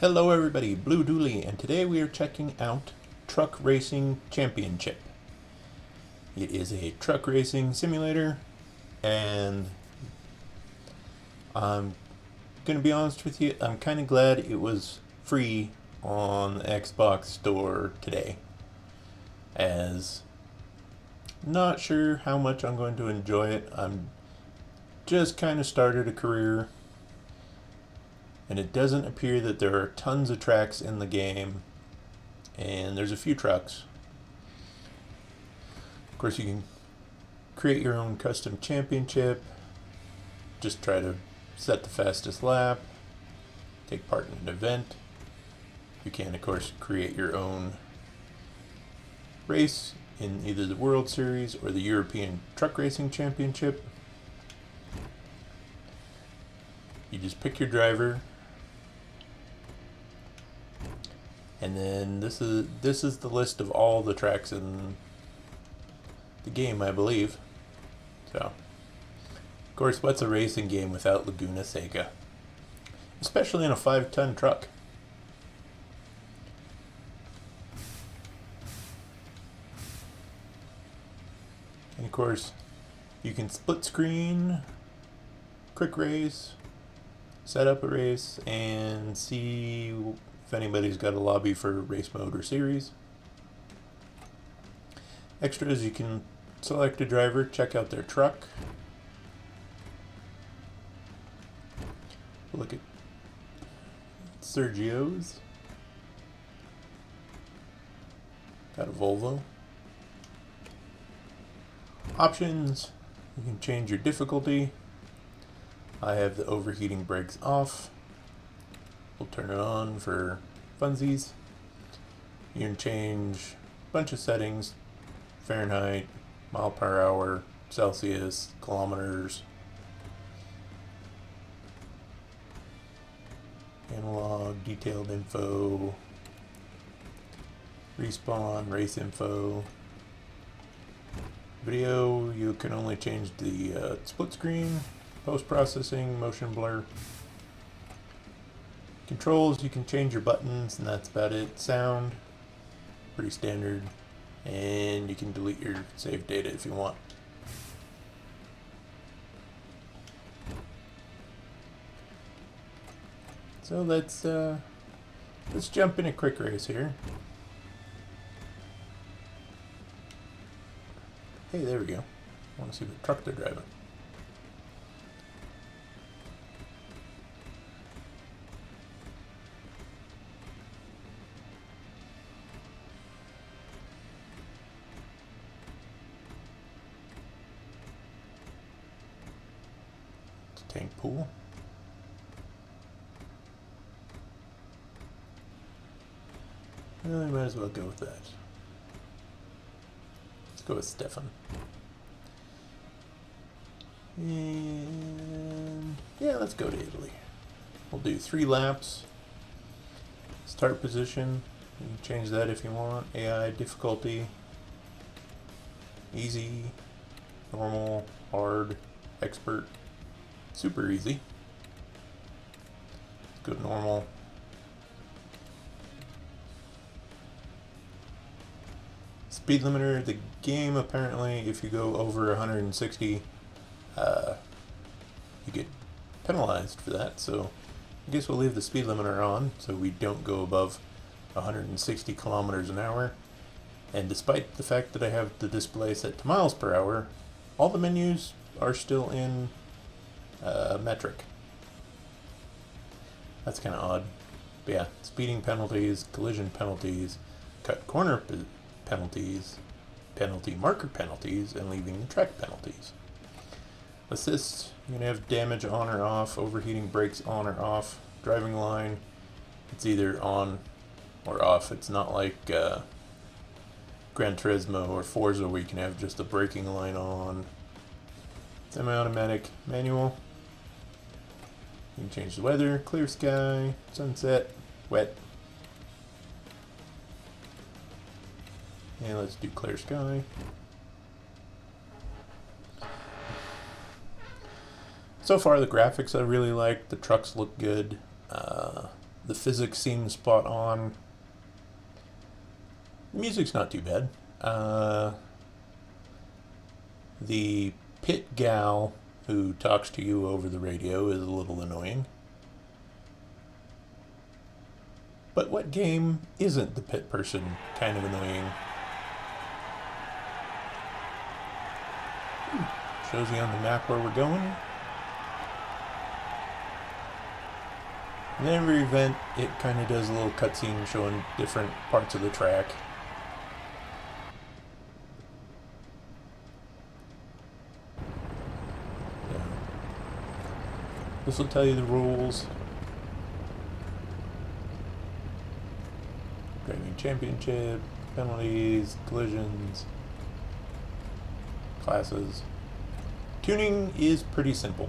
Hello everybody, Blue Dooley, and today we are checking out Truck Racing Championship. It is a truck racing simulator, and I'm gonna be honest with you, I'm kinda glad it was free on the Xbox store today, as not sure how much I'm going to enjoy it. I'm just kinda started a career, and it doesn't appear that there are tons of tracks in the game, and there's a few trucks. Of course, you can create your own custom championship, just try to set the fastest lap, take part in an event. You can, of course, create your own race in either the World Series or the European Truck Racing Championship. You just pick your driver, and then this is the list of all the tracks in the game, I believe. So, of course, what's a racing game without Laguna Seca? Especially in a 5-ton truck. And of course, you can split screen, quick race, set up a race, and see if anybody's got a lobby for race mode or series. Extras, you can select a driver, check out their truck. Look at Sergio's. Got a Volvo. Options, you can change your difficulty. I have the overheating brakes off. We'll turn it on for funsies. You can change a bunch of settings: Fahrenheit, mile per hour, Celsius, kilometers, analog, detailed info, respawn, race info. Video, you can only change the split screen, post-processing, motion blur. Controls, you can change your buttons, and that's about it. Sound, pretty standard, and you can delete your saved data if you want. So let's jump in a quick race here. Hey, there we go. I want to see what truck they're driving. Tank pool. Well, I might as well go with that. Let's go with Stefan. And yeah, let's go to Italy. We'll do 3 laps. Start position. You can change that if you want. AI difficulty. Easy, normal, hard, expert. Super easy. Let's go to normal. Speed limiter. The game, apparently, if you go over 160, you get penalized for that. So I guess we'll leave the speed limiter on so we don't go above 160 kilometers an hour. And despite the fact that I have the display set to miles per hour, all the menus are still in metric. That's kind of odd. But yeah, speeding penalties, collision penalties, cut corner penalties, penalty marker penalties, and leaving the track penalties. Assist, you're going to have damage on or off, overheating brakes on or off, driving line, it's either on or off. It's not like Gran Turismo or Forza where you can have just the braking line on. Semi-automatic manual. You can change the weather, clear sky, sunset, wet. And let's do clear sky. So far the graphics I really like, the trucks look good. The physics seem spot on. The music's not too bad. The pit gal who talks to you over the radio is a little annoying. But what game isn't the pit person kind of annoying? Shows you on the map where we're going. In every event, it kind of does a little cutscene showing different parts of the track. Yeah. This will tell you the rules. Driving championship, penalties, collisions, classes. Tuning is pretty simple.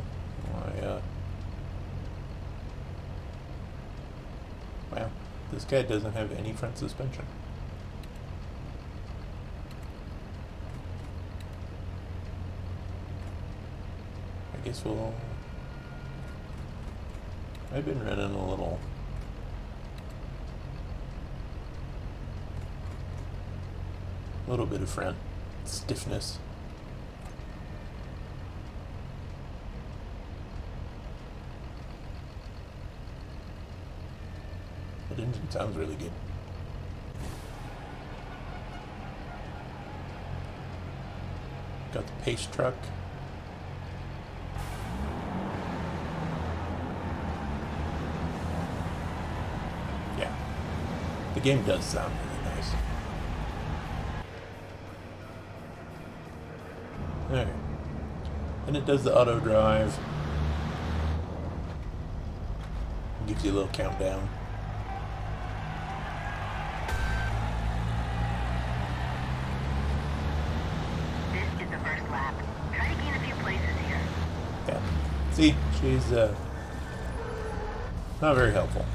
Wow, this guy doesn't have any front suspension. I guess I've been running a little bit of front stiffness. That engine sounds really good. Got the pace truck. Yeah, the game does sound really nice. Alright. And it does the auto drive. Gives you a little countdown. This is the first lap. Try to gain a few places here. Yeah. See, she's not very helpful.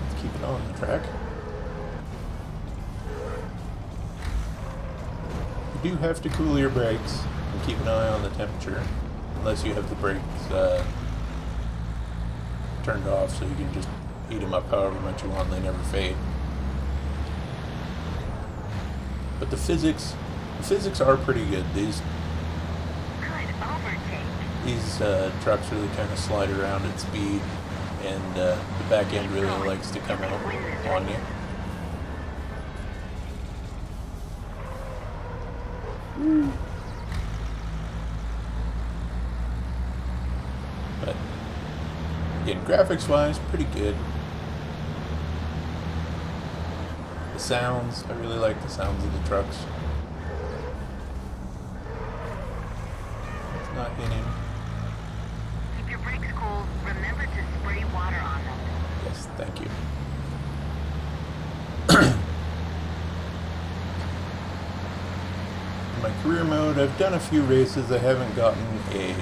Let's keep it on the track. You do have to cool your brakes and keep an eye on the temperature, unless you have the brakes turned off so you can just heat them up however much you want and they never fade. But the physics are pretty good. These trucks really kind of slide around at speed, and the back end really likes to come out on you. But again, graphics wise, pretty good. The sounds, I really like the sounds of the trucks. It's not hitting. Keep your brakes cool. Remember to spray water on them. Yes, thank you. In my career mode, I've done a few races. I haven't gotten a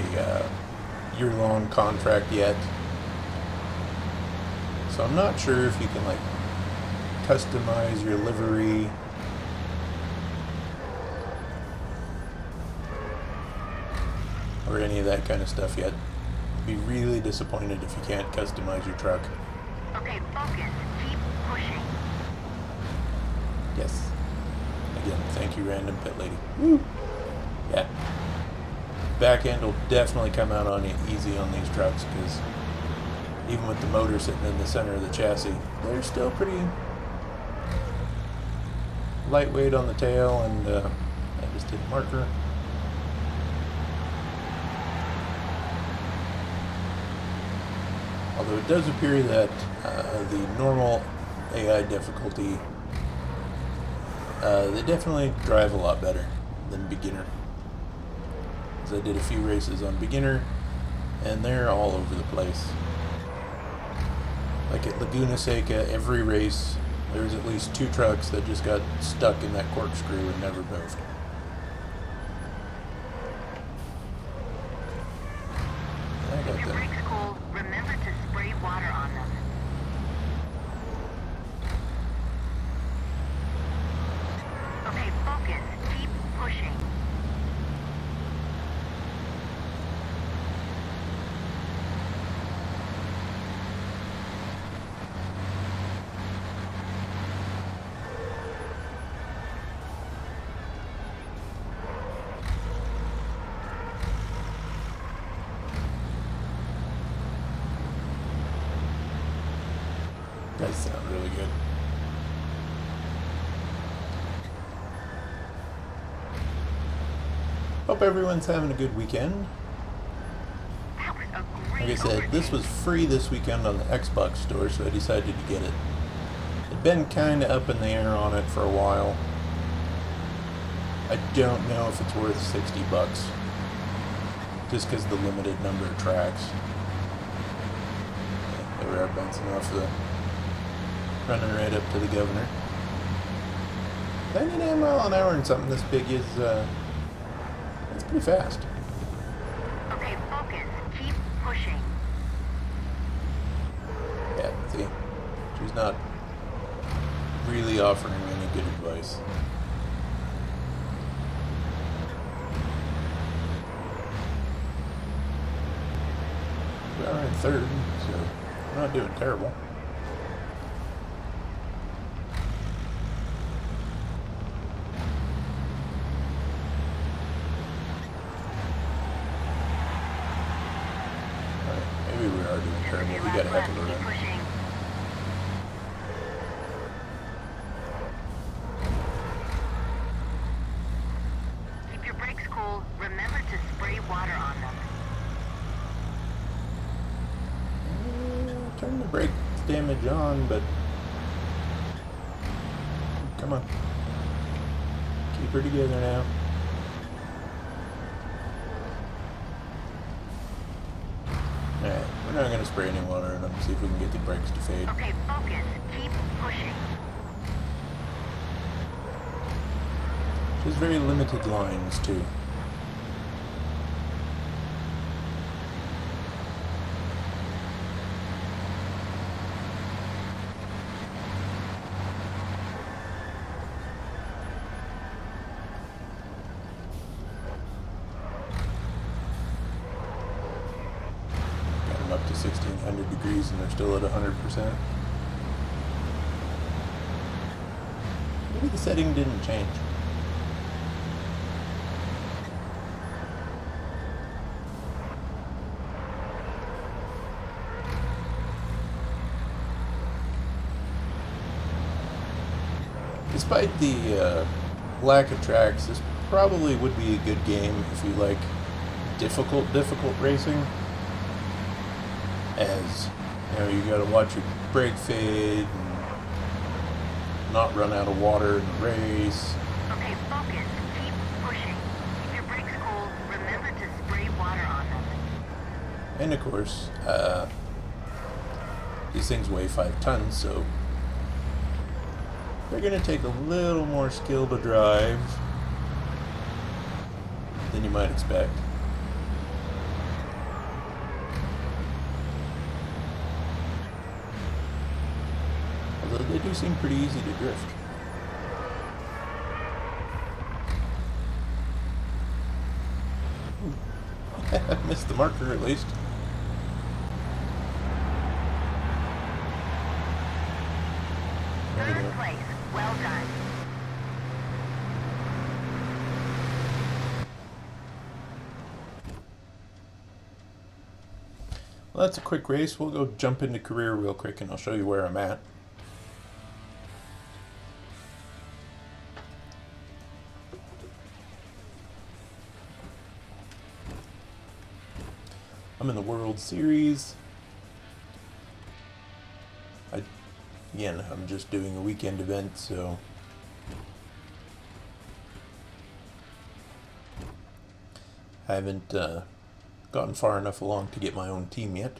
year-long contract yet. So I'm not sure if you can like customize your livery. Or any of that kind of stuff yet. Be really disappointed if you can't customize your truck. Okay, focus. Keep pushing. Yes. Again, thank you, random pit lady. Woo. Yeah. Back end will definitely come out on you easy on these trucks, because even with the motor sitting in the center of the chassis, they're still pretty lightweight on the tail, and I just did marker. Although it does appear that the normal AI difficulty, they definitely drive a lot better than beginner. Because I did a few races on beginner, and they're all over the place. Like at Laguna Seca, every race, there's at least 2 trucks that just got stuck in that corkscrew and never moved. I got Keep your them. brakes cool. Does sound really good. Hope everyone's having a good weekend. That was a great Like I said, this was free this weekend on the Xbox store, so I decided to get it. I'd been kind of up in the air on it for a while. I don't know if it's worth $60, just because of the limited number of tracks. They were bouncing off the running right up to the governor. 99 mile an hour and something this big is, it's pretty fast. Okay, focus. Keep pushing. Yeah, see, she's not really offering any good advice. We are in third, so we're not doing terrible. Maybe we are doing terrible. We got a heck of a Keep run. pushing. Keep your brakes cool. Remember to spray water on them. Turn the brake damage on, but come on. Keep her together now. Alright, we're not going to spray any water on them, see if we can get the brakes to fade. Okay, focus. Keep pushing. She has very limited lines, too. Got them up to 1600 degrees and they're still at 100%. Maybe the setting didn't change. Despite the lack of tracks, this probably would be a good game if you like difficult racing. As, you know, you gotta watch your brake fade and not run out of water in the race. Okay, focus. Keep pushing. Keep your brakes cool. Remember to spray water on them. And of course, these things weigh 5 tons, so they're going to take a little more skill to drive than you might expect. Although they do seem pretty easy to drift. Missed the marker at least. There we Third go. place. Well done. Well, that's a quick race. We'll go jump into career real quick and I'll show you where I'm at. I'm in the World Series. Again, I'm just doing a weekend event, so I haven't gotten far enough along to get my own team yet.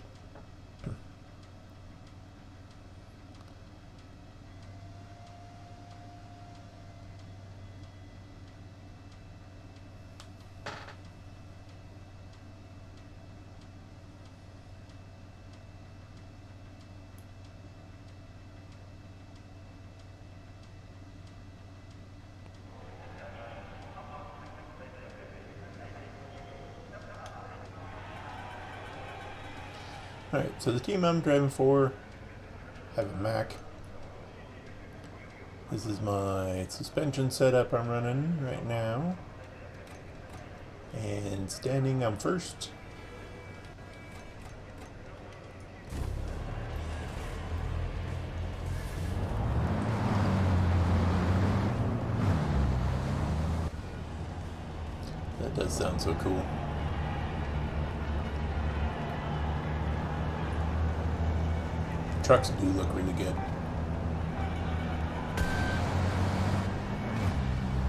Alright, so the team I'm driving for, I have a Mac. This is my suspension setup I'm running right now. And standing, I'm first. does sound so cool. The trucks do look really good.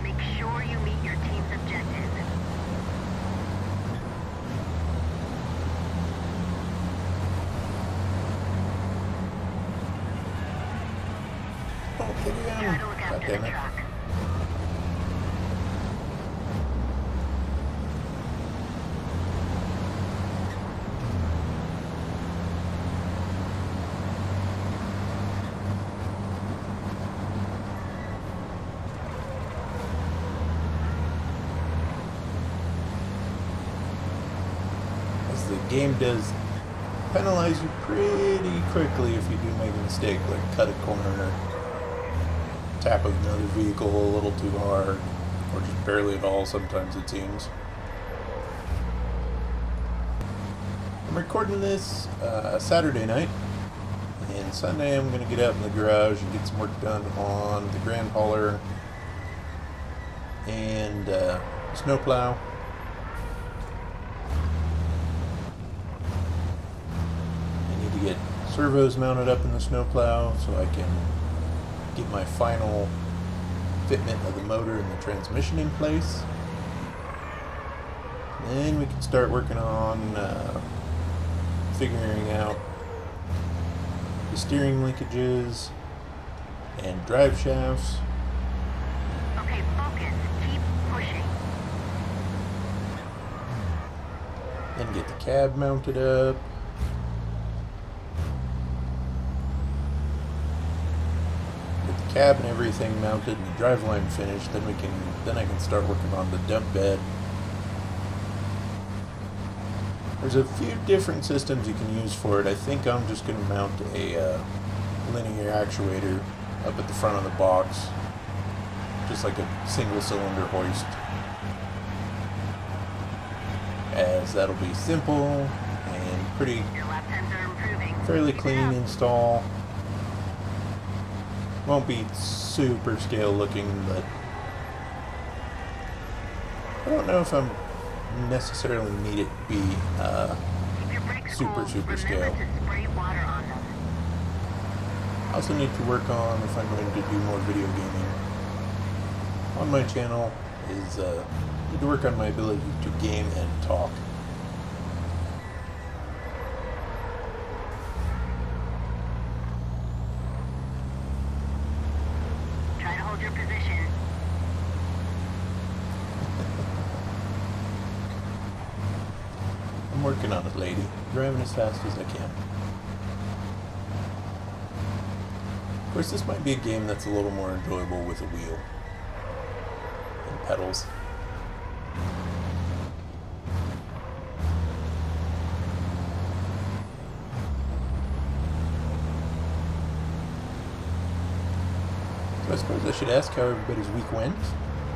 Make sure you meet your team's objective. Oh, get Try in. to look God after damn the it. truck. As the game does penalize you pretty quickly if you do make a mistake, like cut a corner, tap another vehicle a little too hard, or just barely at all sometimes it seems. I'm recording this Saturday night, and Sunday I'm going to get out in the garage and get some work done on the grand hauler and snowplow. I need to get servos mounted up in the snowplow so I can get my final fitment of the motor and the transmission in place. Then we can start working on figuring out the steering linkages and drive shafts. Okay, focus. Keep pushing. Then get the cab mounted up. Get the cab and everything mounted and the driveline finished. Then I can start working on the dump bed. There's a few different systems you can use for it. I think I'm just going to mount a linear actuator up at the front of the box, just like a single cylinder hoist, as that'll be simple and pretty Your lap times are improving. fairly Keep it clean up. install. Won't be super scale looking, but I don't know if I'm necessarily need it to be Keep your brakes super, cool. super Remember scale. to spray water on them. I also need to work on, if I'm going to do more video gaming on my channel, is need to work on my ability to game and talk. Try to hold your position. I'm working on it, lady. Driving as fast as I can. Of course, this might be a game that's a little more enjoyable with a wheel and pedals. So I suppose I should ask how everybody's week went.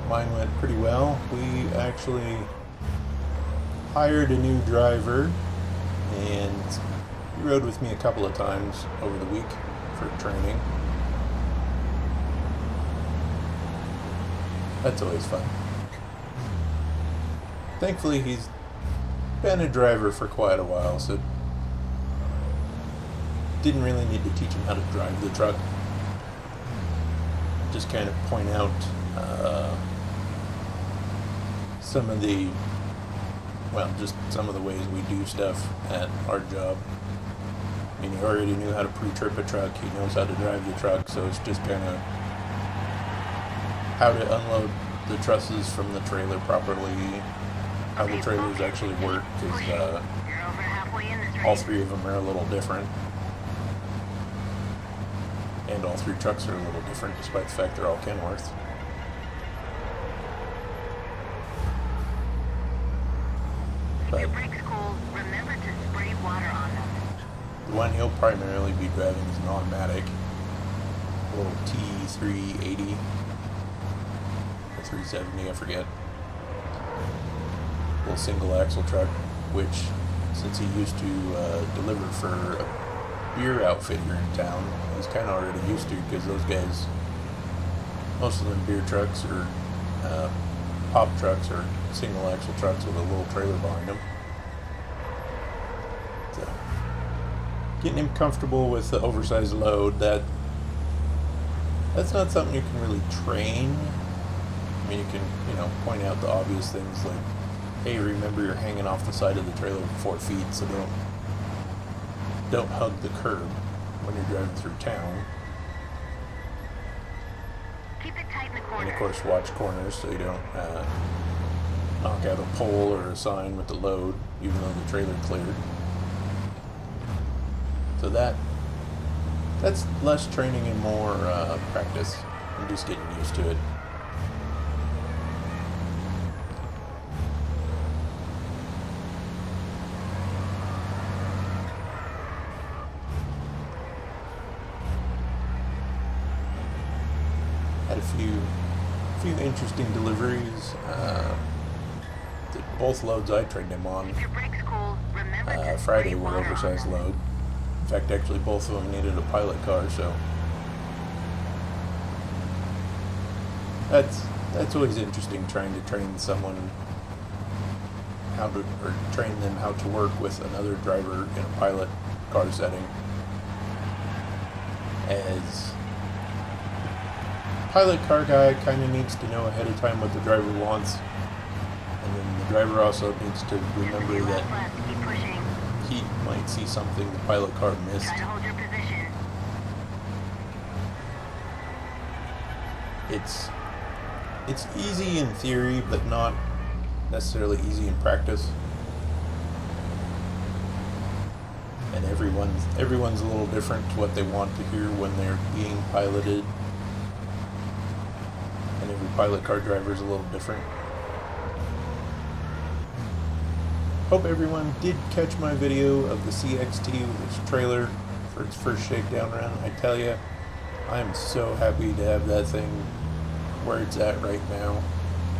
Mine went pretty well. We actually hired a new driver, and he rode with me a couple of times over the week for training. That's always fun. Thankfully, he's been a driver for quite a while, so didn't really need to teach him how to drive the truck. Just kind of point out some of the ways we do stuff at our job. I mean, he already knew how to pre-trip a truck. He knows how to drive the truck, so it's just kind of how to unload the trusses from the trailer properly, how the trailers actually work, because You're over halfway in this race. all three of them are a little different. And all three trucks are a little different, despite the fact they're all Kenworth. Keep your But brakes cool. Remember to spray water on them. the one he'll primarily be driving is an automatic, a little T380 or 370, I forget. A little single axle truck, which, since he used to deliver for a beer outfit here in town, he's kind of already used to, because those guys, most of them beer trucks are pop trucks or single axle trucks with a little trailer behind them. So, getting him comfortable with the oversized load, that's not something you can really train. I mean, you can, point out the obvious things like, hey, remember you're hanging off the side of the trailer 4 feet, so don't hug the curb when you're driving through town. Keep it tight in the corner. And of course, watch corners so you don't knock out a pole or a sign with the load, even though the trailer cleared. So that's less training and more practice. I'm just getting used to it. Had a few interesting deliveries. Both loads I trained him on Keep your brakes cool. Remember to Friday spray were water on oversized them. load. In fact, actually both of them needed a pilot car, so that's always interesting, trying to train someone train them how to work with another driver in a pilot car setting. As pilot car guy kind of needs to know ahead of time what the driver wants, and then the driver also needs to remember Your that left, keep pushing. he might see something the pilot car missed. Try to hold your position. It's easy in theory, but not necessarily easy in practice. And everyone's a little different to what they want to hear when they're being piloted. And every pilot car driver is a little different. Hope everyone did catch my video of the CXT with its trailer for its first shakedown run. I tell you, I am so happy to have that thing where it's at right now.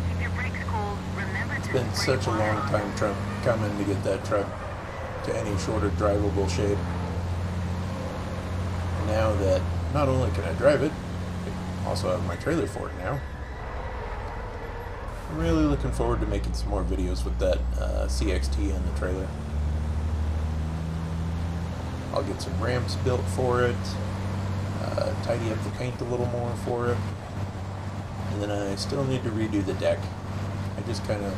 Keep your brakes cool. Remember It's to been spray such a water long on time them. coming to get that truck to any sort of drivable shape. Now that not only can I drive it, I also have my trailer for it now. I'm really looking forward to making some more videos with that CXT and the trailer. I'll get some ramps built for it, tidy up the paint a little more for it, and then I still need to redo the deck. I just kind of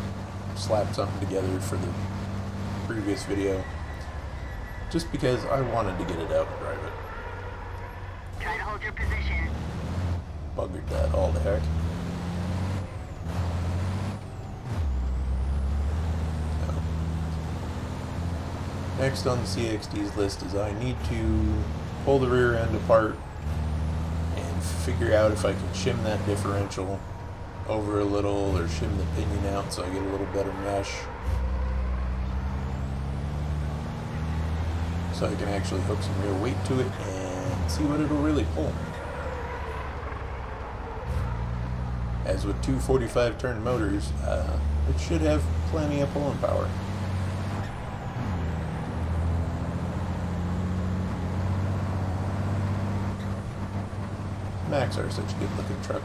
slapped something together for the previous video, just because I wanted to get it out and drive it. Try to hold your position. Buggered that all the heck. Next on the CXT's list is I need to pull the rear end apart and figure out if I can shim that differential over a little or shim the pinion out so I get a little better mesh, so I can actually hook some real weight to it and see what it'll really pull. As with two 45 turn motors, it should have plenty of pulling power. Max are such a good looking truck.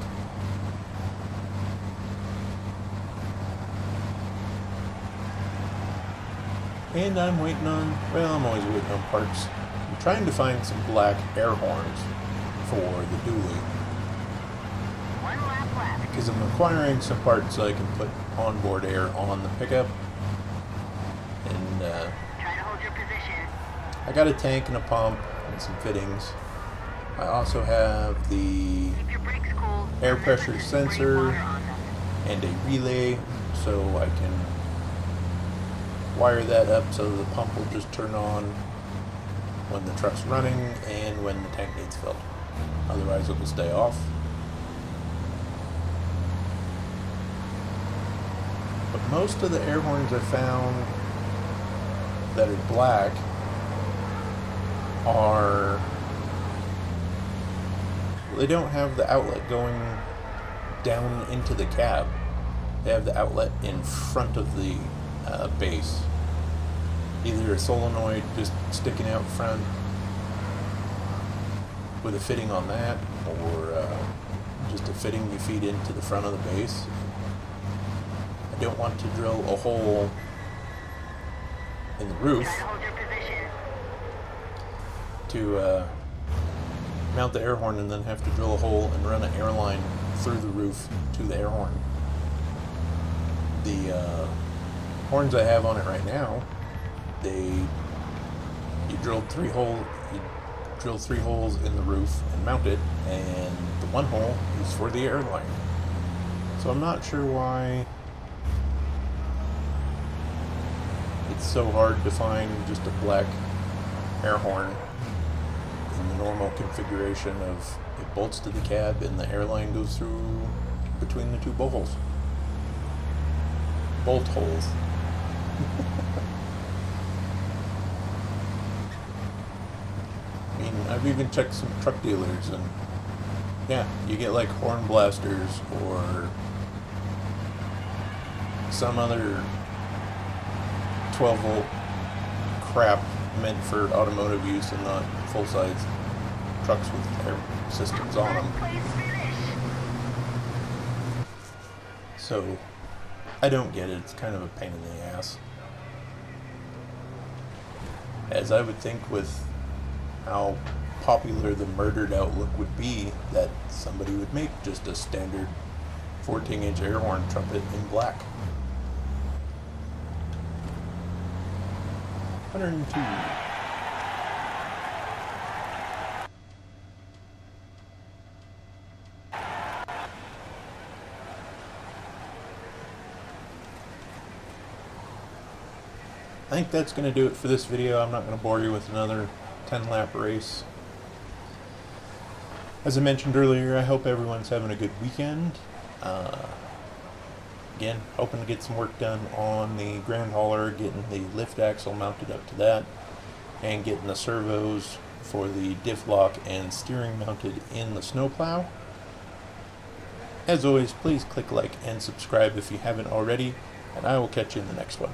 And I'm I'm always waiting on parts. I'm trying to find some black air horns for the dually, One lap left. because I'm acquiring some parts so I can put onboard air on the pickup. And Try to hold your position. I got a tank and a pump and some fittings. I also have the Keep your brakes cool. air Remember pressure to spray sensor water on them. and a relay, so I can wire that up so the pump will just turn on when the truck's running and when the tank needs filled. Otherwise it will stay off. But most of the air horns I found that are black they don't have the outlet going down into the cab. They have the outlet in front of the base. Either a solenoid just sticking out front with a fitting on that, or just a fitting you feed into the front of the base. don't want to drill a hole in the roof Hold your position. to mount the air horn and then have to drill a hole and run an air line through the roof to the air horn. The horns I have on it right now, you drill 3 holes in the roof and mount it, and the one hole is for the air line. So I'm not sure why it's so hard to find just a black air horn in the normal configuration of it bolts to the cab and the air line goes through between the 2 bolt holes. Bolt holes. I mean, I've even checked some truck dealers, and yeah, you get like horn blasters or some other 12-volt crap meant for automotive use and not full-size trucks with air systems on them. Please finish. So, I don't get it. It's kind of a pain in the ass. As I would think with how popular the murdered outlook would be, that somebody would make just a standard 14-inch air horn trumpet in black. 102. I think that's going to do it for this video. I'm not going to bore you with another 10-lap race. As I mentioned earlier, I hope everyone's having a good weekend. Again, hoping to get some work done on the ground hauler, getting the lift axle mounted up to that, and getting the servos for the diff lock and steering mounted in the snowplow. As always, please click like and subscribe if you haven't already, and I will catch you in the next one.